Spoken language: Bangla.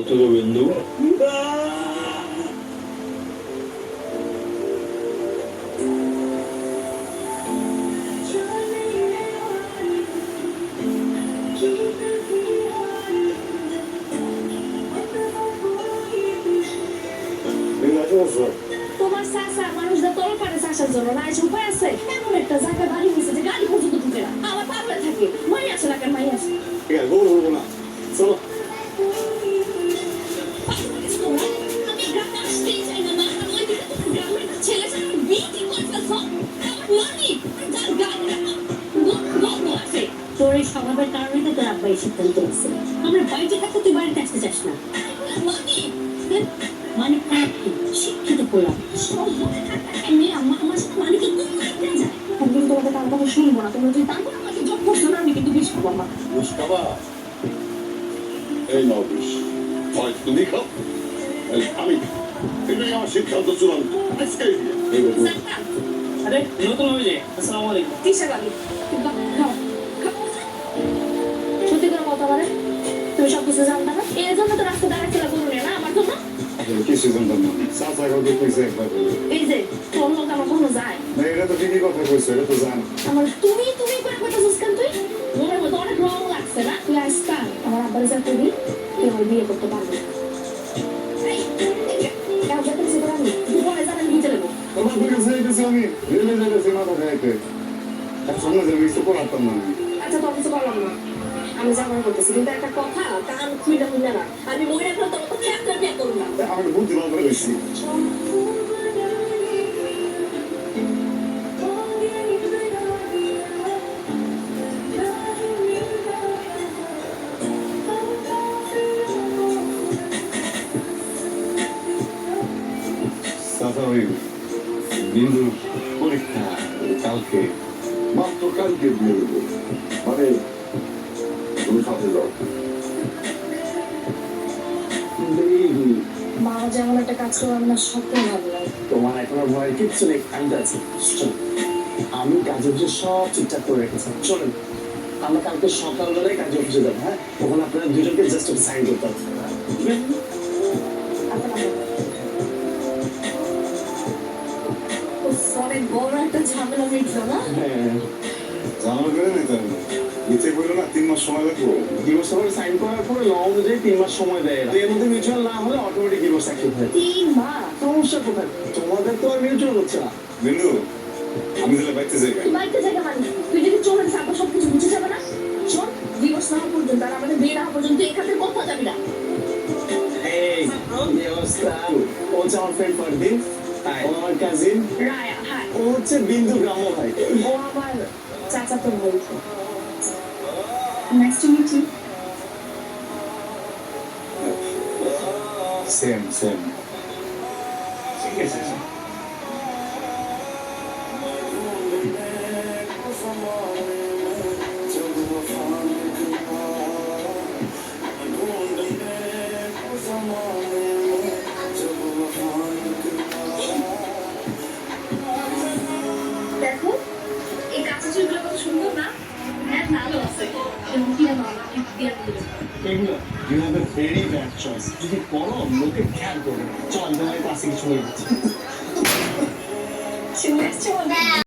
থেকে বিন্দু। তোমার চাচা মানুষদের তল পারে চাষার জন্য না এসে উপায় আছে এমন একটা জায়গা বাড়ি হয়েছে যে গাড়ি পর্যন্ত ঢুকে না আমার পাগলে থাকে মাই আছে না কেন মাই আছে চলো আমি গ্রামে আসতেই চাই না মা আমি ওই দিকে তোমার গ্রামের ছেলে সাথে বিয়ে করে ফেলছো আমার মানি তার গাড়ি গল্প আছে তোর এই স্বভাবের কারণে তো তোর আব্বাই সিদ্ধান্ত নিচ্ছে আমরা বাড়িতে থাকতে তুই বাড়িতে আসতে চাস না মানি মানে শিক্ষিত করলাম সব মনে থাকতে মেয়ে আমার সাথে মানিকে খুব খাইতে যায় একদিন তোমাদের তার কথা শুনবো না তোমরা যদি তারপর আমাকে জব করছো না আমি কিন্তু বিষ খাবো আমার বিষ খাবা? এই নাও বিষ, হয় তুমি খাও আমি, এটাই আমার সিদ্ধান্ত চূড়ান্ত। আজকেই আরে নতুন অভিজয়, আসসালামু আলাইকুম। কিসের লাগে খাও সত্যি করে কথা বলে তুমি সব কিছু জানতে না এর জন্য তো রাস্তা দাঁড়াচ্ছিল করুন না আমার জন্য কিছু জানতাম না চাচা কাউকে কইছে একবার এই যে তোর লোক আমার কোনো যায় না এটা তো ঠিকই কথা কইছে এটা তো জান আমার তুমি করে কইতেছিস কেন তুই মনের মধ্যে অনেক রং লাগছে না তুই আজকাল আমার আব্বার যা করবি তুই আমার বিয়ে করতে পারবি তোমার বুকে যাইতেছি আমি রেলে যাইতেছি মাথা খাইতে আর সামনে যাবে কিছু করাতাম না আচ্ছা তো কিছু করলাম না আমি যা মনে করতেছি কিন্তু একটা কথা কান খুইলা বুঝলে না আমি মহিলা করে তোর কথা একটা বিয়ে করবো না আমি বুদ্ধি ভালো করে গেছি চাচা ওই বিন্দুর পরীক্ষা কালকে মাত্র কালকে বিয়ে দেবো, মানে তুমি সাথে যাও। মা যেমন একটা কাজ করে আমার স্বপ্ন ভাবলাম তোমার এখনো ভয় কিচ্ছু নেই, আমি তো আছি। চলো, আমি কাজ অফিসে সব ঠিকঠাক করে রেখেছি। চলেন আমরা কালকে সকালবেলায় কাজ অফিসে যাবো। হ্যাঁ, তখন আপনারা দুজনকে জাস্ট সাইন করতে হবে। ঠিক আছে? অনেক বড় একটা ঝামেলা মিটলো না হ্যাঁ, জানার করে নিতে হবে নিতে বললো না 3 মাস সময় লাগবে ডিভোর্স পেপার সাইন করার পরে ল অনুযায়ী 3 মাস সময় দেয় এরা। এর মধ্যে মিউচুয়াল না হলে অটোমেটিক ডিভোর্স অ্যাক্টিভ হয়। 3 মাস সমস্যা কোথায়? তোমাদের তো আর মিউচুয়াল হচ্ছে না। বিন্দু আমি তাহলে বাইতে যাই বাড়িতে জায়গা মানে তুই যদি চলে থাকো সবকিছু বুঝে যাবে না শোন ডিভোর্স না হওয়া পর্যন্ত আর আমাদের বিয়ে না হওয়া পর্যন্ত এখান থেকে কোথাও যাবি না এই এই অবস্থা। ও হচ্ছে আমার ফ্রেন্ড ফারদিন, ও আমার কাজিন, রায়া হ্যাঁ ও হচ্ছে বিন্দু গ্রাম্য ভাই। ও আমার চাচা তো বলতো nice to meet you same ঠিক আছে। দেখো এই কাঁচা চুলগুলো কত সুন্দর না হ্যাঁ ভালো আছে এগুলো you have a very bad choice. যদি পড়ো লোকে খেয়াল করবে। চল তোমার কাছে কিছু হয়ে যাচ্ছে। চলে এসছে